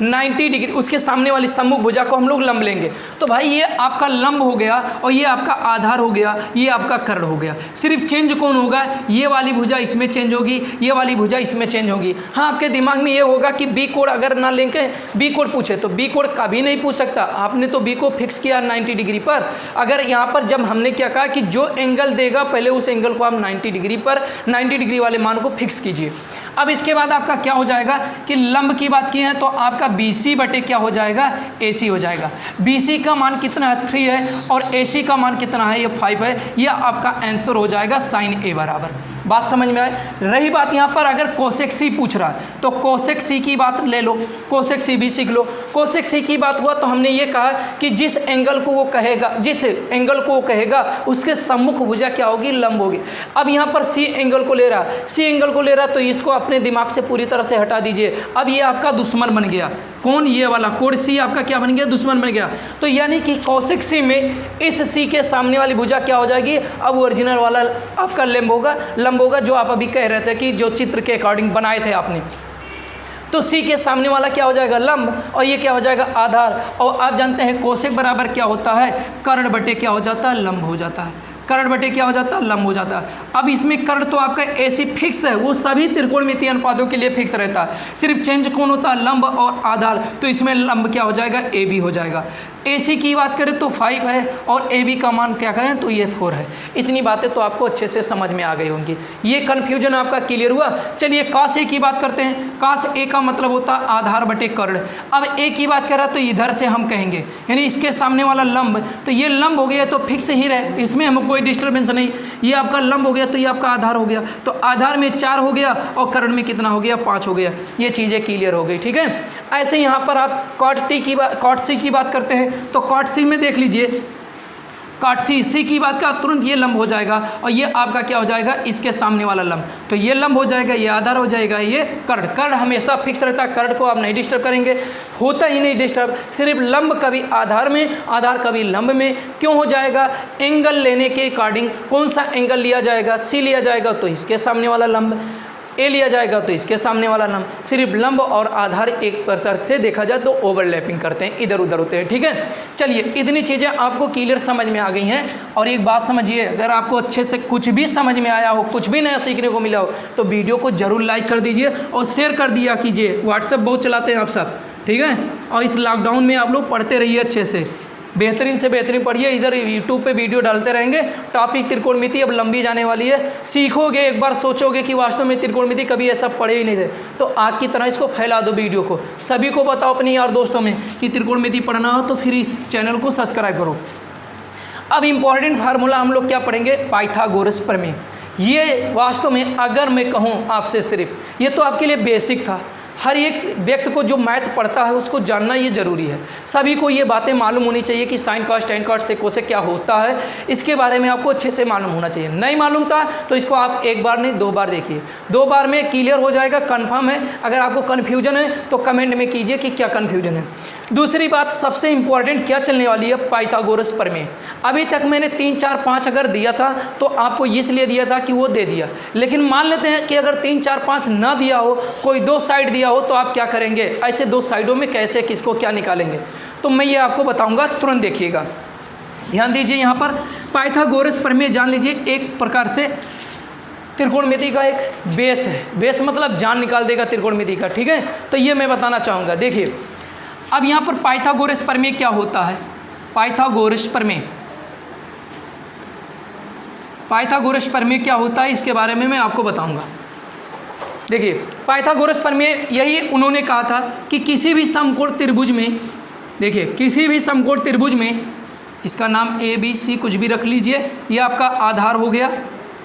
90 डिग्री, उसके सामने वाली सम्मुख भुजा को हम लोग लंब लेंगे। तो भाई ये आपका लंब हो गया और ये आपका आधार हो गया, ये आपका कर्ण हो गया। सिर्फ चेंज कौन होगा? ये वाली भुजा इसमें चेंज होगी, ये वाली भुजा इसमें चेंज होगी। हाँ, आपके दिमाग में ये होगा कि बी कोड अगर ना लेंगे, बी कोड पूछे तो बी कोड कभी नहीं पूछ सकता। आपने तो बी को फिक्स किया 90 डिग्री पर। अगर यहाँ पर जब हमने क्या कहा कि जो एंगल देगा पहले उस एंगल को आप 90 डिग्री पर 90 डिग्री वाले मान को फिक्स कीजिए। अब इसके बाद आपका क्या हो जाएगा कि लंब की बात की है तो आपका BC बटे क्या हो जाएगा? AC हो जाएगा। BC का मान कितना है? 3 है, और AC का मान कितना है? ये 5 है। यह आपका आंसर हो जाएगा साइन ए बराबर। बात समझ में आए? रही बात यहाँ पर अगर कोसेक सी पूछ रहा है तो कोसेक सी की बात ले लो, कोसेक सी भी सीख लो। कोसेक सी की बात हुआ तो हमने ये कहा कि जिस एंगल को वो कहेगा, जिस एंगल को वो कहेगा उसके सम्मुख भुजा क्या होगी? लंब होगी। अब यहाँ पर सी एंगल को ले रहा, सी एंगल को ले रहा, तो इसको अपने दिमाग से पूरी तरह से हटा दीजिए। अब ये आपका दुश्मन बन गया। कौन? ये वाला कोड सी आपका क्या बन गया? दुश्मन बन गया। तो यानी कि कोसेक सी में इस सी के सामने वाली भुजा क्या हो जाएगी? अब ओरिजिनल वाला आपका लंब होगा, जो आप अभी कह रहे थे कि जो चित्र के अकॉर्डिंग बनाए थे आपने। तो सी के सामने वाला क्या हो जाएगा? लंब, और ये क्या हो जाएगा? आधार। और आप जानते हैं कोसेक बराबर क्या होता है? कर्ण बटे क्या हो जाता है? लंब हो जाता है। कर्ण बटे क्या हो जाता है? लंब हो जाता है। अब इसमें कर्ण तो आपका AC फिक्स है, वो सभी त्रिकोणमितीय अनुपातों के लिए फिक्स रहता है। सिर्फ चेंज कौन होता है? लंब और आधार। तो इसमें लंब क्या हो जाएगा? AB हो जाएगा। AC की बात करें तो 5 है, और AB का मान क्या करें तो ये 4 है। इतनी बातें तो आपको अच्छे से समझ में आ गई होंगी। ये कन्फ्यूजन आपका क्लियर हुआ? चलिए cos A की बात करते हैं। cos A का मतलब होता है आधार बटे कर्ण। अब A की बात कर रहा तो इधर से हम कहेंगे, यानी इसके सामने वाला लंब, तो ये लंब हो गया तो फिक्स ही रहे, इसमें हमें कोई डिस्टर्बेंस नहीं। ये आपका लंब हो गया तो ये आपका आधार हो गया। तो आधार में 4 हो गया और कर्ण में कितना हो गया? 5 हो गया। ये चीज़ें क्लियर हो गई। ठीक है, ऐसे यहाँ पर आप cot C की बात करते हैं तो cot C में देख लीजिए, cot C की बात का तुरंत ये लंब हो जाएगा, और ये आपका क्या हो जाएगा? इसके सामने वाला लंब। तो ये लंब हो जाएगा, ये आधार हो जाएगा, ये कर्ण हमेशा फिक्स रहता है। कर्ण को आप नहीं डिस्टर्ब करेंगे, होता ही नहीं डिस्टर्ब। सिर्फ लंब कभी आधार में, आधार कभी लंब में। क्यों हो जाएगा? एंगल लेने के अकॉर्डिंग कौन सा एंगल लिया जाएगा? C लिया जाएगा तो इसके सामने वाला लंब, ए लिया जाएगा तो इसके सामने वाला लंब। सिर्फ लंब और आधार एक प्रकार से देखा जाए तो ओवरलैपिंग करते हैं, इधर उधर होते हैं। ठीक है, चलिए इतनी चीज़ें आपको क्लियर समझ में आ गई हैं। और एक बात समझिए, अगर आपको अच्छे से कुछ भी समझ में आया हो, कुछ भी नया सीखने को मिला हो, तो वीडियो को ज़रूर लाइक कर दीजिए और शेयर कर दिया कीजिए। व्हाट्सएप बहुत चलाते हैं आप सब, ठीक है, और इस लॉकडाउन में आप लोग पढ़ते रहिए अच्छे से, बेहतरीन से बेहतरीन पढ़िए। इधर यूट्यूब पे वीडियो डालते रहेंगे। टॉपिक त्रिकोणमिति अब लंबी जाने वाली है, सीखोगे, एक बार सोचोगे कि वास्तव में त्रिकोणमिति कभी ऐसा पढ़े ही नहीं थे, तो आग की तरह इसको फैला दो वीडियो को, सभी को बताओ अपने यार दोस्तों में कि त्रिकोणमिति पढ़ना हो तो फिर इस चैनल को सब्सक्राइब करो। अब इम्पॉर्टेंट फार्मूला हम लोग क्या पढ़ेंगे? पाइथागोरस प्रमेय। ये वास्तव में अगर मैं कहूँ आपसे, सिर्फ ये तो आपके लिए बेसिक था, हर एक व्यक्ति को जो मैथ पढ़ता है उसको जानना ये ज़रूरी है। सभी को ये बातें मालूम होनी चाहिए कि साइन कॉस टेन कॉस से कोसेक क्या होता है, इसके बारे में आपको अच्छे से मालूम होना चाहिए। नहीं मालूम था तो इसको आप एक बार नहीं 2 बार देखिए, 2 बार में क्लियर हो जाएगा, कन्फर्म है। अगर आपको कन्फ्यूजन है तो कमेंट में कीजिए कि क्या कन्फ्यूजन है। दूसरी बात सबसे इम्पॉर्टेंट क्या चलने वाली है, पाइथागोरस प्रमेय। अभी तक मैंने 3 4 5 अगर दिया था तो आपको इसलिए दिया था कि वो दे दिया, लेकिन मान लेते हैं कि अगर 3 4 5 ना दिया हो, कोई 2 साइड दिया हो, तो आप क्या करेंगे, ऐसे 2 साइडों में कैसे किसको क्या निकालेंगे, तो मैं ये आपको बताऊंगा, तुरंत देखिएगा। ध्यान दीजिए, यहाँ पर पाइथागोरस प्रमेय जान लीजिए एक प्रकार से त्रिकोणमिति का एक बेस है। बेस मतलब जान निकाल देगा त्रिकोणमिति का, ठीक है। तो ये मैं बताना चाहूँगा। देखिए अब यहाँ पर पाइथागोरस प्रमेय क्या होता है। पाइथागोरस प्रमेय, पाइथागोरस प्रमेय क्या होता है इसके बारे में मैं आपको बताऊंगा। देखिए पाइथागोरस प्रमेय यही उन्होंने कहा था कि किसी भी समकोण त्रिभुज में, देखिए किसी भी समकोण त्रिभुज में, इसका नाम ABC कुछ भी रख लीजिए, ये आपका आधार हो गया।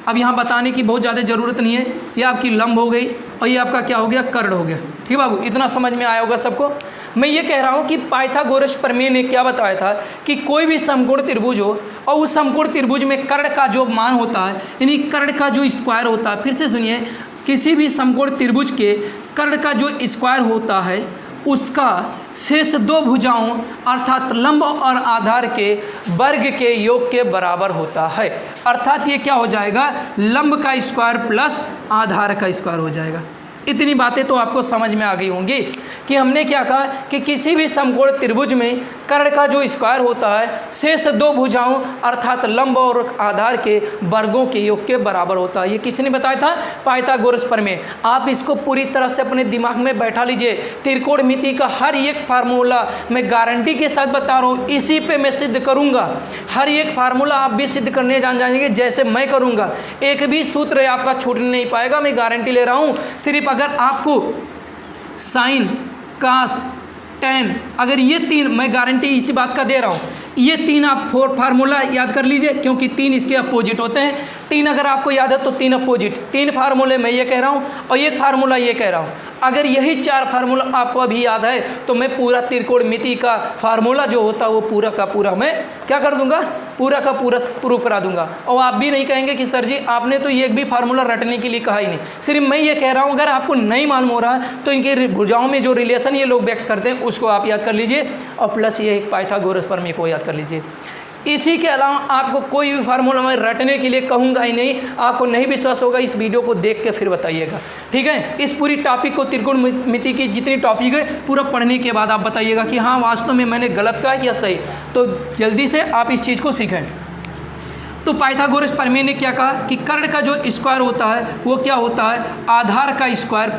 अब यहाँ बताने की बहुत ज़्यादा ज़रूरत नहीं है, ये आपकी लंब हो गई और ये आपका क्या हो गया, कर्ण हो गया। ठीक बाबू, इतना समझ में आया होगा सबको। मैं ये कह रहा हूँ कि पाइथागोरस प्रमेय ने क्या बताया था कि कोई भी समकोण त्रिभुज हो और उस समकोण त्रिभुज में कर्ण का जो मान होता है, यानी कर्ण का जो स्क्वायर होता है, फिर से सुनिए, किसी भी समकोण त्रिभुज के कर्ण का जो स्क्वायर होता है उसका शेष 2 भुजाओं अर्थात लंब और आधार के वर्ग के योग के बराबर होता है। अर्थात ये क्या हो जाएगा, लंब का स्क्वायर प्लस आधार का स्क्वायर हो जाएगा। इतनी बातें तो आपको समझ में आ गई होंगी कि हमने क्या कहा कि किसी भी समकोण त्रिभुज में कर्ण का जो स्क्वायर होता है शेष 2 भुजाओं अर्थात लंब और आधार के वर्गों के योग के बराबर होता है। ये किसने बताया था, पाइथागोरस प्रमेय। आप इसको पूरी तरह से अपने दिमाग में बैठा लीजिए। त्रिकोणमिति का हर एक फार्मूला मैं गारंटी के साथ बता रहा हूँ, इसी पे मैं सिद्ध करूँगा। हर एक फार्मूला आप भी सिद्ध करने जान जाएंगे जैसे मैं करूँगा। एक भी सूत्र आपका छूट नहीं पाएगा, मैं गारंटी ले रहा हूँ। सिर्फ अगर आपको साइन कास टेन, अगर ये 3, मैं गारंटी इसी बात का दे रहा हूँ, ये 3 आप फार्मूला याद कर लीजिए, क्योंकि 3 इसके अपोजिट होते हैं। 3 अगर आपको याद है तो 3 अपोजिट, 3 फार्मूले मैं ये कह रहा हूँ और एक फार्मूला ये कह रहा हूँ। अगर यही 4 फार्मूला आपको अभी याद है तो मैं पूरा त्रिकोणमिति का फार्मूला जो होता है वो पूरा का पूरा मैं क्या कर दूंगा, पूरा का पूरा प्रूफ करा दूंगा। और आप भी नहीं कहेंगे कि सर जी आपने तो एक भी फार्मूला रटने के लिए कहा ही नहीं। सिर्फ मैं ये कह रहा हूँ, अगर आपको नहीं मालूम हो रहा है तो इनके भुजाओं में जो रिलेशन ये लोग व्यक्त करते हैं उसको आप याद कर लीजिए और प्लस ये पाइथागोरस प्रमेय को याद कर लीजिए। इसी के अलावा आपको कोई भी फार्मूला मैं रटने के लिए कहूँगा ही नहीं। आपको नहीं विश्वास होगा, इस वीडियो को देख के फिर बताइएगा, ठीक है। इस पूरी टॉपिक को, त्रिकोणमिति की जितनी टॉपिक है पूरा पढ़ने के बाद आप बताइएगा कि हाँ वास्तव में मैंने गलत कहा या सही। तो जल्दी से आप इस चीज़ को सीखें। तो पाइथागोरस प्रमेय ने क्या कहा कि कर्ण का जो स्क्वायर होता है वो क्या होता है, आधार का स्क्वायर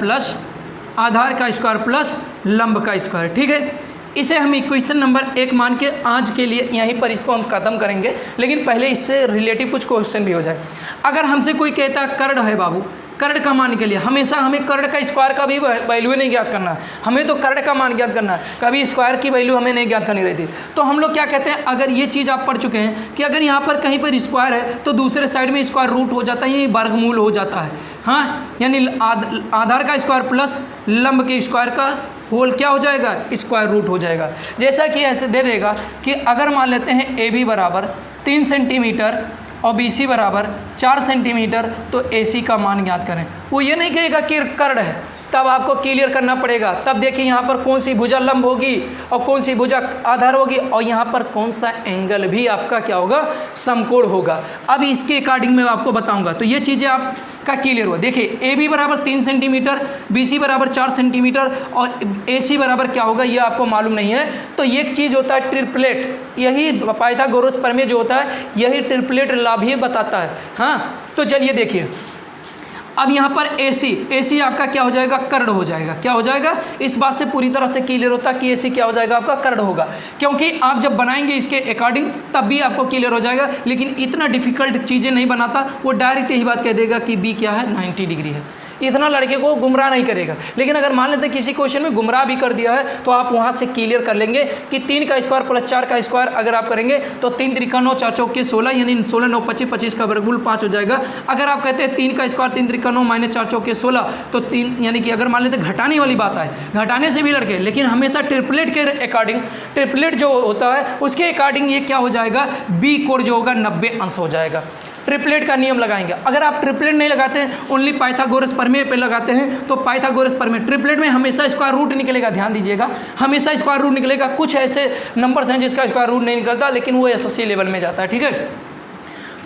प्लस लंब का स्क्वायर, ठीक है। इसे हम इक्वेशन नंबर 1 मान के आज के लिए यहीं पर इसको हम ख़त्म करेंगे, लेकिन पहले इससे रिलेटिव कुछ क्वेश्चन भी हो जाए। अगर हमसे कोई कहता है कर्ण है बाबू, कर्ण का मान के लिए हमेशा हमें कर्ण का स्क्वायर का भी वैल्यू नहीं ज्ञात करना है, हमें तो कर्ण का मान ज्ञात करना है, कभी स्क्वायर की वैल्यू हमें नहीं ज्ञात करनी रहती। तो हम लोग क्या कहते हैं, अगर ये चीज़ आप पढ़ चुके हैं कि अगर यहाँ पर कहीं पर स्क्वायर है तो दूसरे साइड में स्क्वायर रूट हो जाता है, यानी वर्गमूल हो जाता है। हाँ, यानी आधार का स्क्वायर प्लस लंब के स्क्वायर का होल क्या हो जाएगा, स्क्वायर रूट हो जाएगा। जैसा कि ऐसे दे देगा कि अगर मान लेते हैं AB बराबर 3 सेंटीमीटर और BC बराबर 4 सेंटीमीटर, तो AC का मान ज्ञात करें। वो ये नहीं कहेगा कि कर्ण है, तब आपको क्लियर करना पड़ेगा। तब देखिए यहाँ पर कौन सी भुजा लंब होगी और कौन सी भुजा आधार होगी, और यहाँ पर कौन सा एंगल भी आपका क्या होगा, समकोण होगा। अब इसके अकॉर्डिंग मैं आपको बताऊंगा, तो ये चीज़ें आपका क्लियर हुआ। देखिए AB बराबर 3 सेंटीमीटर, BC बराबर 4 सेंटीमीटर और AC बराबर क्या होगा ये आपको मालूम नहीं है। तो एक चीज़ होता है ट्रिपलेट, यही पाइथागोरस प्रमेय जो होता है यही ट्रिपलेट लाभ ही बताता है। हाँ, तो चलिए देखिए, अब यहाँ पर AC आपका क्या हो जाएगा, कर्ण हो जाएगा। क्या हो जाएगा, इस बात से पूरी तरह से क्लियर होता है कि AC क्या हो जाएगा, आपका कर्ण होगा, क्योंकि आप जब बनाएंगे इसके अकॉर्डिंग तब भी आपको क्लियर हो जाएगा। लेकिन इतना डिफिकल्ट चीज़ें नहीं बनाता, वो डायरेक्ट यही बात कह देगा कि B क्या है, 90 डिग्री है। इतना लड़के को गुमराह नहीं करेगा। लेकिन अगर मान लेते किसी क्वेश्चन में गुमराह भी कर दिया है तो आप वहाँ से क्लियर कर लेंगे कि 3 का स्क्वायर प्लस 4 का स्क्वायर अगर आप करेंगे तो 3 त्रिका 9, 4 चौके 16, यानी 16 9 25, 25 का वर्गमूल 5 हो जाएगा। अगर आप कहते हैं 3 का स्क्वायर 3 त्रिका 9 माइनस 4 चौके 16, तो 3 यानी कि अगर मान लेते घटाने वाली बात आए, घटाने से भी लड़के, लेकिन हमेशा ट्रिपलेट के अकॉर्डिंग, ट्रिपलेट जो होता है उसके अकॉर्डिंग ये क्या हो जाएगा, बी कोड जो होगा 90 अंश हो जाएगा। ट्रिपलेट का नियम लगाएंगे। अगर आप ट्रिपलेट नहीं लगाते हैं, ओनली पाइथागोरस प्रमेय पे लगाते हैं, तो पाइथागोरस प्रमेय, ट्रिपलेट में हमेशा स्क्वायर रूट निकलेगा, ध्यान दीजिएगा, हमेशा स्क्वायर रूट निकलेगा। कुछ ऐसे नंबर्स हैं जिसका स्क्वायर रूट नहीं निकलता, लेकिन वो एसएससी लेवल में जाता है, ठीक है।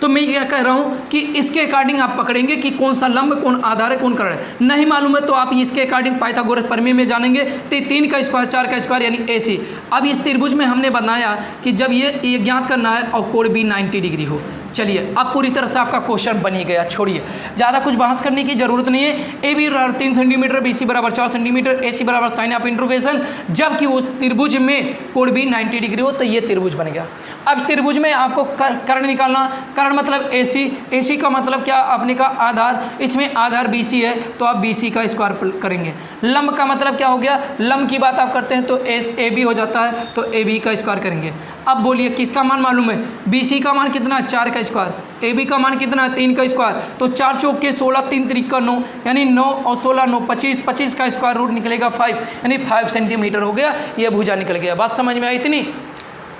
तो मैं क्या कह रहा हूँ कि इसके अकॉर्डिंग आप पकड़ेंगे कि कौन सा लंब, कौन आधार है, कौन कर्ण है। नहीं मालूम है तो आप इसके अकॉर्डिंग पाइथागोरस प्रमेय में जानेंगे, तो 3 का स्क्वायर 4 का स्क्वायर यानी AC। अब इस त्रिभुज में हमने बताया कि जब ये ज्ञात करना है और कोण भी 90 डिग्री हो। चलिए अब पूरी तरह से आपका क्वेश्चन बन ही गया, छोड़िए ज़्यादा कुछ बहस करने की जरूरत नहीं है। AB बराबर 3 सेंटीमीटर, BC बराबर 4 सेंटीमीटर, AC बराबर साइन ऑफ इंट्रोगेशन, जबकि उस त्रिभुज में कोण भी 90 डिग्री हो, तो ये त्रिभुज बन गया। अब त्रिभुज में आपको कर्ण निकालना, कर्ण मतलब AC का मतलब क्या, आपने का आधार, इसमें आधार BC है तो आप BC का स्क्वायर करेंगे। लंब का मतलब क्या हो गया, लंब की बात आप करते हैं तो AB हो जाता है, तो AB का स्क्वायर करेंगे। अब बोलिए किसका मान मालूम है, BC का मान कितना, 4 का स्क्वायर, AB का मान कितना, 3 का स्क्वायर, तो 4 चौके 16, 3 त्रिका 9, यानी 9 और 16 9 25, 25 का स्क्वायर रूट निकलेगा 5, यानी 5 सेंटीमीटर हो गया, ये भुजा निकल गया। बात समझ में आई इतनी?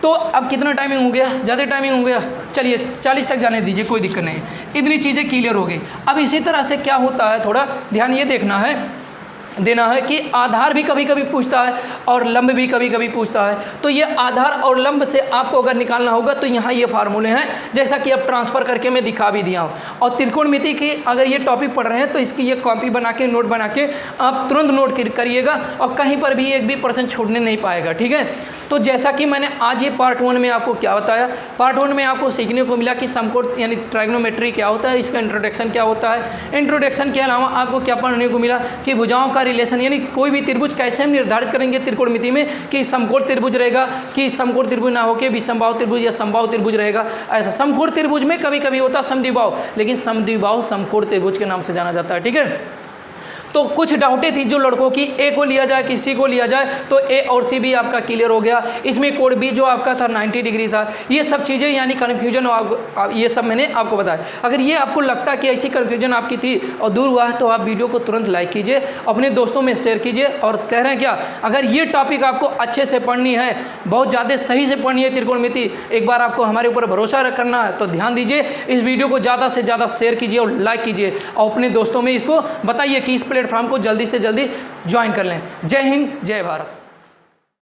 तो अब कितना टाइमिंग हो गया, ज़्यादा टाइमिंग हो गया, चलिए 40 तक जाने दीजिए, कोई दिक्कत नहीं, इतनी चीज़ें क्लियर हो गई। अब इसी तरह से क्या होता है, थोड़ा ध्यान ये देखना है, देना है कि आधार भी कभी कभी पूछता है और लंब भी कभी कभी पूछता है। तो ये आधार और लंब से आपको अगर निकालना होगा तो यहाँ ये फार्मूले हैं, जैसा कि अब ट्रांसफ़र करके मैं दिखा भी दिया हूँ। और त्रिकोणमिति की अगर ये टॉपिक पढ़ रहे हैं तो इसकी ये कॉपी बना के, नोट बना के आप तुरंत नोट करिएगा और कहीं पर भी एक भी % छोड़ने नहीं पाएगा, ठीक है। तो जैसा कि मैंने आज ये पार्ट 1 में आपको क्या बताया, पार्ट 1 में आपको सीखने को मिला कि समकोण यानी ट्राइगोनोमेट्री क्या होता है, इसका इंट्रोडक्शन क्या होता है। इंट्रोडक्शन के अलावा आपको क्या पढ़ने को मिला कि भुजाओं का रिलेशन, यानी कोई भी त्रिभुज कैसे हम निर्धारित करेंगे त्रिकोणमिति में कि समकोण त्रिभुज रहेगा कि समकोण त्रिभुज ना होकर विषमबाहु त्रिभुज या समबाहु त्रिभुज रहेगा। ऐसा समकोण त्रिभुज में कभी कभी होता समद्विबाहु, लेकिन समद्विबाहु समकोण त्रिभुज के नाम से जाना जाता है, ठीक है। तो कुछ डाउटें थी जो लड़कों की, A को लिया जाए कि C को लिया जाए, तो A और C भी आपका क्लियर हो गया। इसमें कोण B जो आपका था 90 डिग्री था। ये सब चीज़ें यानी कन्फ्यूजन ये सब मैंने आपको बताया। अगर ये आपको लगता कि ऐसी कन्फ्यूजन आपकी थी और दूर हुआ है तो आप वीडियो को तुरंत लाइक कीजिए, अपने दोस्तों में शेयर कीजिए। और कह रहे हैं क्या, अगर ये टॉपिक आपको अच्छे से पढ़नी है, बहुत ज़्यादा सही से पढ़नी है त्रिकोणमिति, एक बार आपको हमारे ऊपर भरोसा करना है तो ध्यान दीजिए, इस वीडियो को ज़्यादा से ज़्यादा शेयर कीजिए और लाइक कीजिए और अपने दोस्तों में इसको बताइए कि इस प्लेटफॉर्म को जल्दी से जल्दी ज्वाइन कर लें। जय हिंद, जय भारत।